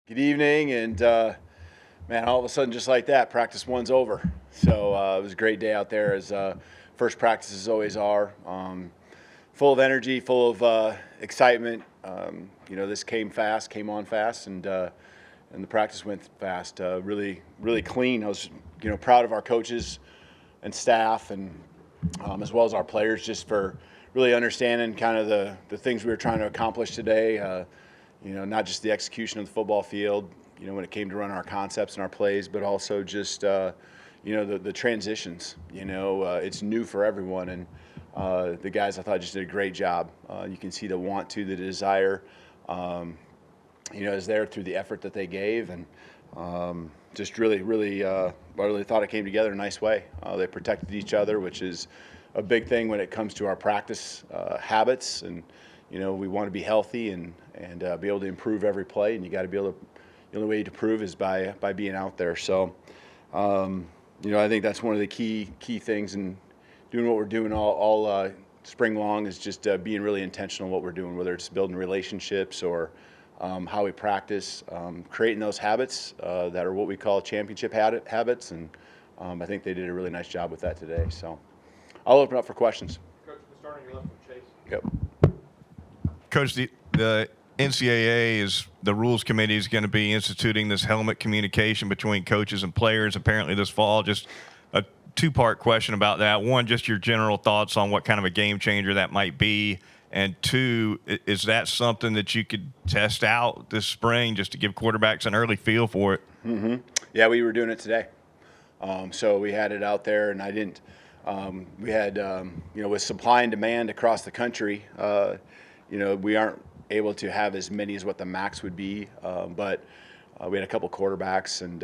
Good evening, and man, all of a sudden, just like that, practice one's over. So it was a great day out there, as first practices always are. Full of energy, full of excitement. This came on fast, and the practice went fast. Really, really clean. I was, proud of our coaches and staff, and as well as our players, just for really understanding kind of the things we were trying to accomplish today. Not just the execution of the football field, when it came to run our concepts and our plays, but also just, the transitions. It's new for everyone, and the guys I thought just did a great job. You can see the want to, the desire, is there through the effort that they gave, and just really, really, I really thought it came together in a nice way. They protected each other, which is a big thing when it comes to our practice habits, and we want to be healthy and be able to improve every play, and you got to be able to. The only way to prove is by being out there. So, I think that's one of the key things in doing what we're doing all spring long is just being really intentional in what we're doing, whether it's building relationships or how we practice, creating those habits that are what we call championship habits, and I think they did a really nice job with that today. So, I'll open up for questions. Coach, starting your left from Chase. Yep. Coach, the NCAA the rules committee is going to be instituting this helmet communication between coaches and players apparently this fall. Just a two-part question about that. One, just your general thoughts on what kind of a game changer that might be. And two, is that something that you could test out this spring just to give quarterbacks an early feel for it? Mm-hmm. Yeah, we were doing it today. So we had it out there, and I didn't. We had, with supply and demand across the country, we aren't able to have as many as what the max would be, but we had a couple quarterbacks, and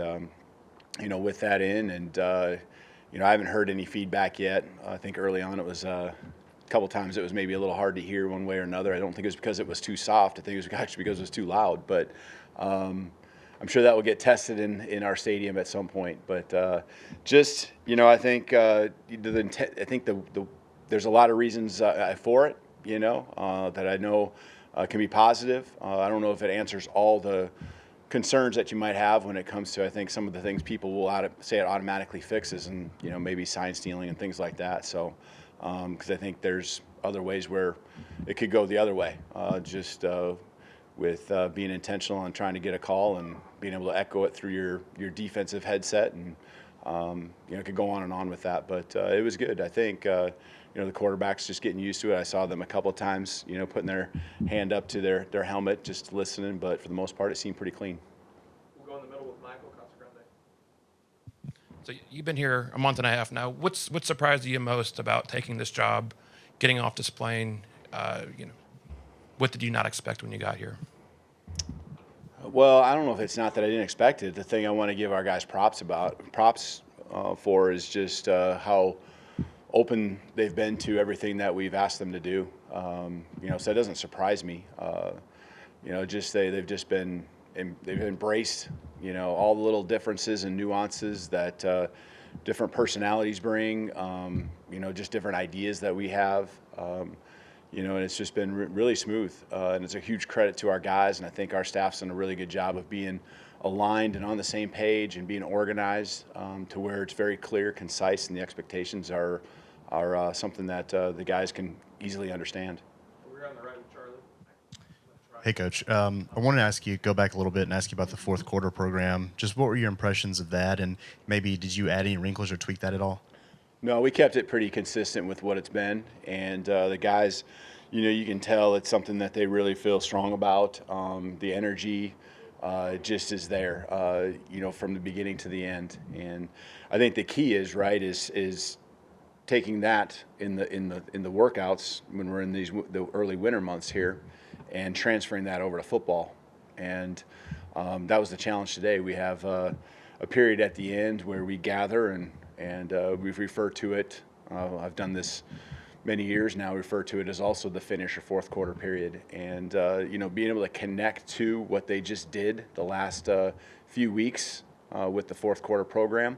with that in, and I haven't heard any feedback yet. I think early on it was a couple times it was maybe a little hard to hear one way or another. I don't think it was because it was too soft. I think it was actually because it was too loud. But I'm sure that will get tested in our stadium at some point. But I think there's a lot of reasons for it. That I know can be positive. I don't know if it answers all the concerns that you might have when it comes to, I think, some of the things people will say it automatically fixes, and maybe sign stealing and things like that. So, because I think there's other ways where it could go the other way. With being intentional and trying to get a call and being able to echo it through your defensive headset, and it could go on and on with that. But it was good. I think. The quarterback's just getting used to it. I saw them a couple of times, putting their hand up to their helmet, just listening. But for the most part, it seemed pretty clean. We'll go in the middle with Michael Casagrande. So you've been here a month and a half now. What surprised you most about taking this job, getting off this plane? What did you not expect when you got here? Well, I don't know if it's not that I didn't expect it. The thing I want to give our guys props for is just how open they've been to everything that we've asked them to do. So it doesn't surprise me. They've embraced, all the little differences and nuances that different personalities bring, just different ideas that we have, and it's just been really smooth. And it's a huge credit to our guys, and I think our staff's done a really good job of being aligned and on the same page and being organized to where it's very clear, concise, and the expectations are something that the guys can easily understand. We're on the right with Charlie. Hey, Coach. I wanted to go back a little bit and ask you about the fourth quarter program. Just what were your impressions of that, and maybe did you add any wrinkles or tweak that at all? No, we kept it pretty consistent with what it's been, and the guys, you can tell it's something that they really feel strong about. The energy just is there, from the beginning to the end. And I think the key is taking that in the workouts when we're in the early winter months here, and transferring that over to football. And that was the challenge today. We have a period at the end where we gather and we've referred to it. I've done this many years now. Refer to it as also the finish or fourth quarter period. And being able to connect to what they just did the last few weeks with the fourth quarter program.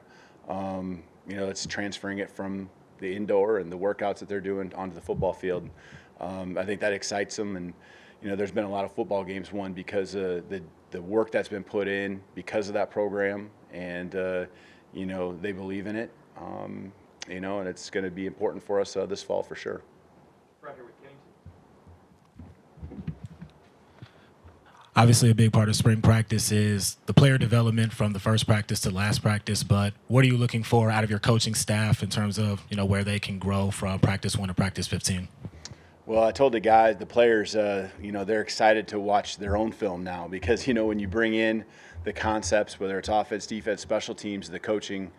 It's transferring it from the indoor and the workouts that they're doing onto the football field. I think that excites them, and there's been a lot of football games won because of the work that's been put in because of that program, and they believe in it. And it's going to be important for us this fall for sure. Right here with Kennington. Obviously, a big part of spring practice is the player development from the first practice to last practice. But what are you looking for out of your coaching staff in terms of where they can grow from practice 1 to practice 15? Well, I told the guys, the players, they're excited to watch their own film now because, when you bring in the concepts, whether it's offense, defense, special teams, the coaching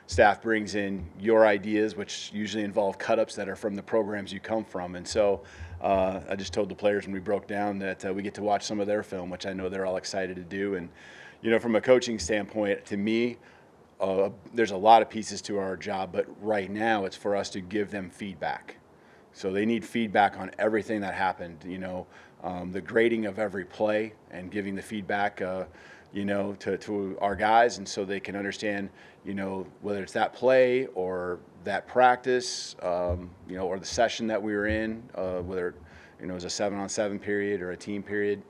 staff brings in your ideas, which usually involve cut-ups that are from the programs you come from. And so I just told the players when we broke down that we get to watch some of their film, which I know they're all excited to do. And, from a coaching standpoint, to me, there's a lot of pieces to our job, but right now it's for us to give them feedback. So they need feedback on everything that happened, the grading of every play and giving the feedback, to our guys, and so they can understand, whether it's that play or that practice, or the session that we were in, whether it was a 7-on-7 period or a team period,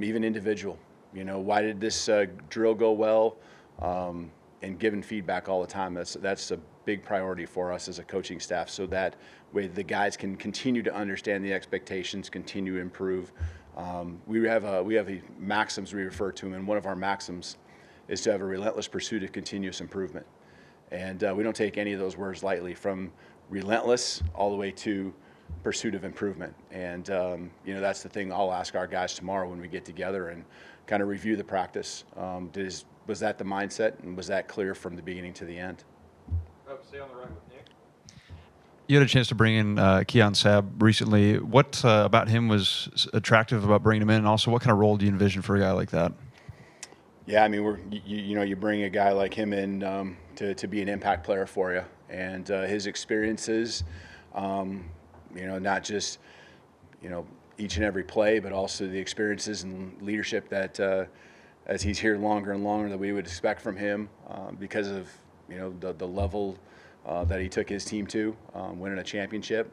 even individual. Why did this drill go well? And giving feedback all the time. That's a big priority for us as a coaching staff, so that way the guys can continue to understand the expectations, continue to improve. We have a maxims we refer to, and one of our maxims is to have a relentless pursuit of continuous improvement. And we don't take any of those words lightly, from relentless all the way to pursuit of improvement. And that's the thing I'll ask our guys tomorrow when we get together and kind of review the practice. Was that the mindset, and was that clear from the beginning to the end? Oh, stay on the right with Nick. You had a chance to bring in Keon Sabbagh recently. What about him was attractive about bringing him in, and also what kind of role do you envision for a guy like that? Yeah, I mean, you bring a guy like him in to be an impact player for you, and his experiences, not just each and every play, but also the experiences and leadership that as he's here longer and longer that we would expect from him, because of the level that he took his team to, winning a championship.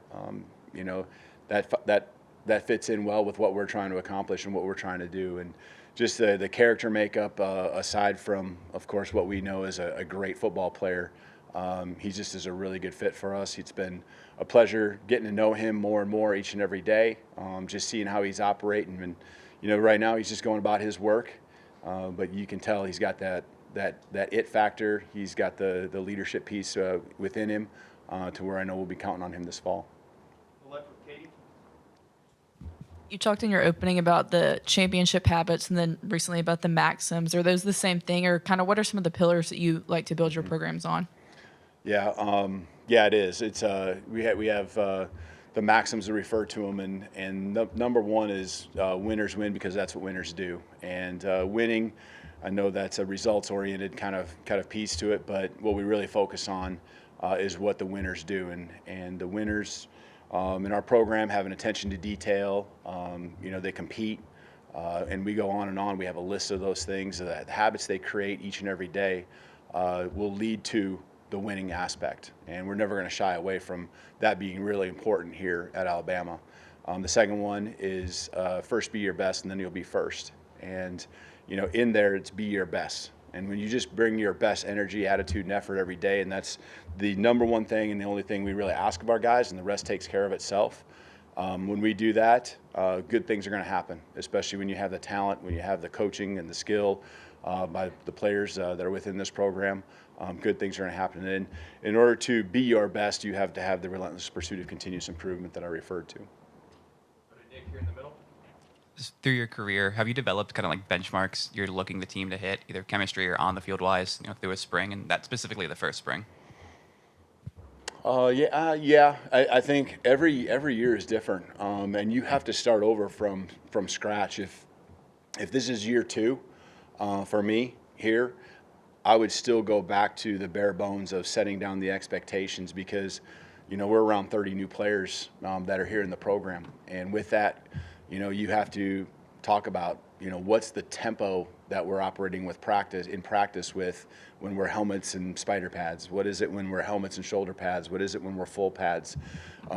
That fits in well with what we're trying to accomplish and what we're trying to do. And just the character makeup, aside from, of course, what we know is a great football player, he just is a really good fit for us. It's been a pleasure getting to know him more and more each and every day, just seeing how he's operating. And right now he's just going about his work, but you can tell he's got that it factor. He's got the leadership piece within him, to where I know we'll be counting on him this fall. Left with Katie. You talked in your opening about the championship habits, and then recently about the maxims. Are those the same thing, or kind of what are some of the pillars that you like to build your programs on? Yeah, it is. It's we have the maxims to refer to them, and number one is winners win, because that's what winners do. And winning, I know that's a results-oriented kind of piece to it, but what we really focus on is what the winners do, and the winners in our program have an attention to detail. They compete, and we go on and on. We have a list of those things. The habits they create each and every day will lead to the winning aspect, and we're never going to shy away from that being really important here at Alabama. The second one is first be your best, and then you'll be first. And in there, it's be your best. And when you just bring your best energy, attitude, and effort every day, and that's the number one thing and the only thing we really ask of our guys, and the rest takes care of itself. When we do that, good things are going to happen, especially when you have the talent, when you have the coaching and the skill by the players that are within this program. Good things are going to happen. And in order to be your best, you have to have the relentless pursuit of continuous improvement that I referred to. Go to Nick here in the middle. Just through your career, have you developed kind of like benchmarks you're looking the team to hit, either chemistry or on the field wise, through a spring, and that specifically the first spring? I think every year is different, and you have to start over from scratch. If this is year two for me here, I would still go back to the bare bones of setting down the expectations, because we're around 30 new players that are here in the program, and with that, you have to talk about what's the tempo that we're operating with in practice with when we're helmets and spider pads. What is it when we're helmets and shoulder pads? What is it when we're full pads?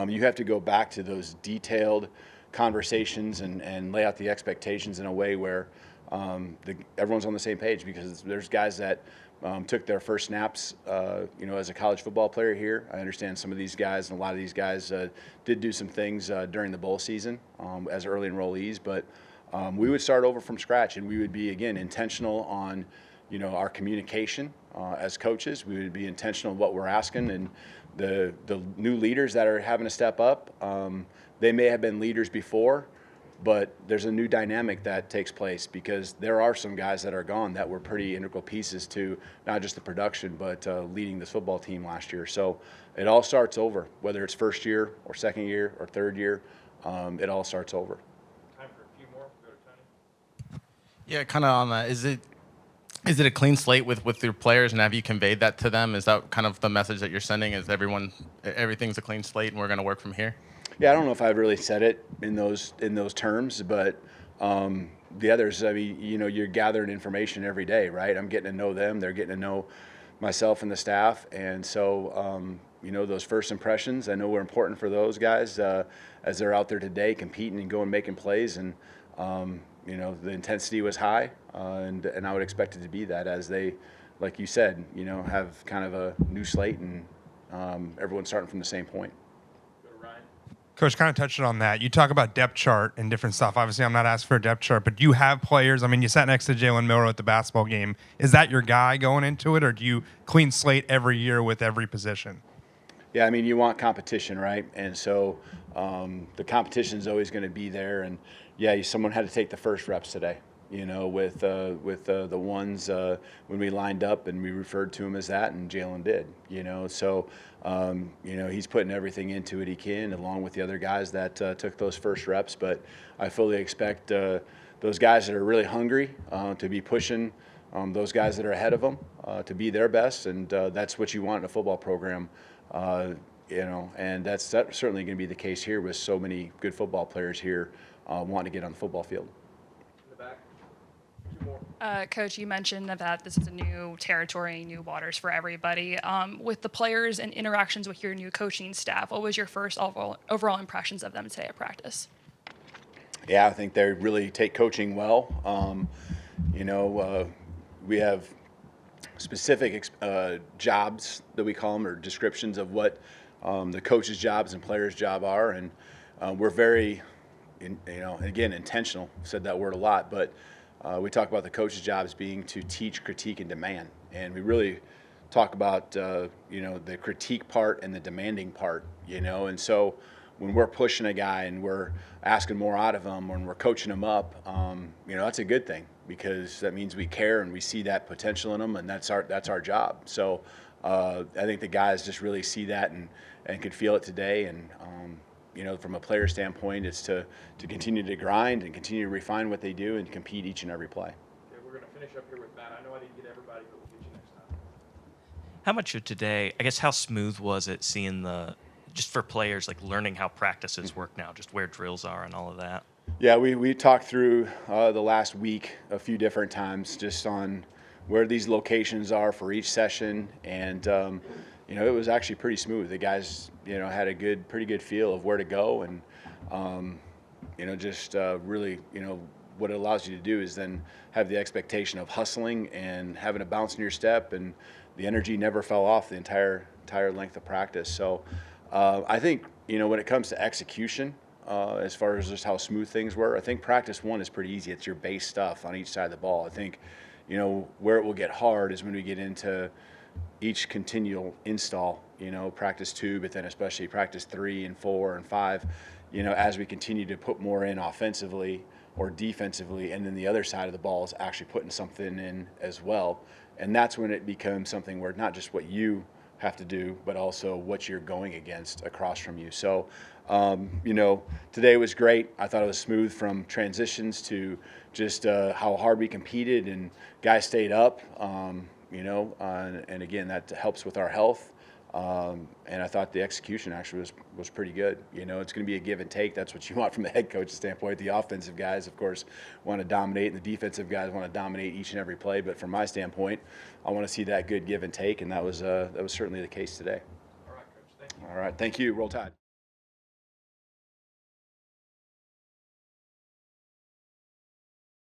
You have to go back to those detailed conversations and lay out the expectations in a way where everyone's on the same page, because there's guys that took their first snaps, as a college football player here. I understand some of these guys, and a lot of these guys did do some things during the bowl season as early enrollees, but we would start over from scratch, and we would be, again, intentional on, our communication as coaches. We would be intentional in what we're asking, and the new leaders that are having to step up, they may have been leaders before, but there's a new dynamic that takes place, because there are some guys that are gone that were pretty integral pieces to not just the production, but leading this football team last year. So it all starts over, whether it's first year or second year or third year, it all starts over. Time for a few more. Go to Tony. Yeah, kind of on that. Is it a clean slate with your players, and have you conveyed that to them? Is that kind of the message that you're sending? Is everything's a clean slate and we're going to work from here? Yeah, I don't know if I've really said it in those terms, but the others, I mean, you're gathering information every day, right? I'm getting to know them. They're getting to know myself and the staff. And so, those first impressions, I know were important for those guys as they're out there today competing and going making plays. And, the intensity was high, and I would expect it to be that as they, like you said, have kind of a new slate, and everyone's starting from the same point. Coach, kind of touched on that. You talk about depth chart and different stuff. Obviously, I'm not asking for a depth chart, but do you have players? I mean, you sat next to Jalen Milroe at the basketball game. Is that your guy going into it, or do you clean slate every year with every position? Yeah, I mean, you want competition, right? And so the competition is always going to be there. And, yeah, someone had to take the first reps today, with the ones when we lined up, and we referred to him as that, and Jalen did, So, he's putting everything into it he can, along with the other guys that took those first reps. But I fully expect those guys that are really hungry to be pushing those guys that are ahead of them to be their best, and that's what you want in a football program. And that's certainly going to be the case here with so many good football players here wanting to get on the football field. In the back. Two more. Coach, you mentioned that this is a new territory, new waters for everybody. With the players and interactions with your new coaching staff, what was your first overall impressions of them today at practice? Yeah, I think they really take coaching well. We have specific jobs that we call them, or descriptions of what the coach's jobs and players' job are, and we're very, again, intentional. I've said that word a lot, but we talk about the coach's jobs being to teach, critique, and demand, and we really talk about the critique part and the demanding part, and so when we're pushing a guy and we're asking more out of him, when we're coaching him up, that's a good thing, because that means we care and we see that potential in them, and that's our job. So I think the guys just really see that and could feel it today. And from a player standpoint, it's to continue to grind and continue to refine what they do and compete each and every play. Okay, we're going to finish up here with Matt. I know I didn't get everybody, but we'll get you next time. How much of today, I guess, how smooth was it seeing just for players, like learning how practices work now, just where drills are and all of that? Yeah, we talked through the last week a few different times just on where these locations are for each session, and it was actually pretty smooth. The guys had a pretty good feel of where to go, and really what it allows you to do is then have the expectation of hustling and having a bounce in your step, and the energy never fell off the entire length of practice. So I think when it comes to execution, as far as just how smooth things were, I think practice one is pretty easy. It's your base stuff on each side of the ball. I think where it will get hard is when we get into each continual install, practice two, but then especially practice 3 and 4 and 5, as we continue to put more in offensively or defensively, and then the other side of the ball is actually putting something in as well. And that's when it becomes something where not just what you have to do, but also what you're going against across from you. So, today was great. I thought it was smooth from transitions to just how hard we competed, and guys stayed up, and again, that helps with our health. And I thought the execution actually was pretty good. It's going to be a give and take. That's what you want from the head coach's standpoint. The offensive guys, of course, want to dominate, and the defensive guys want to dominate each and every play. But from my standpoint, I want to see that good give and take, and that was certainly the case today. All right, Coach. Thank you. All right, thank you. Roll Tide.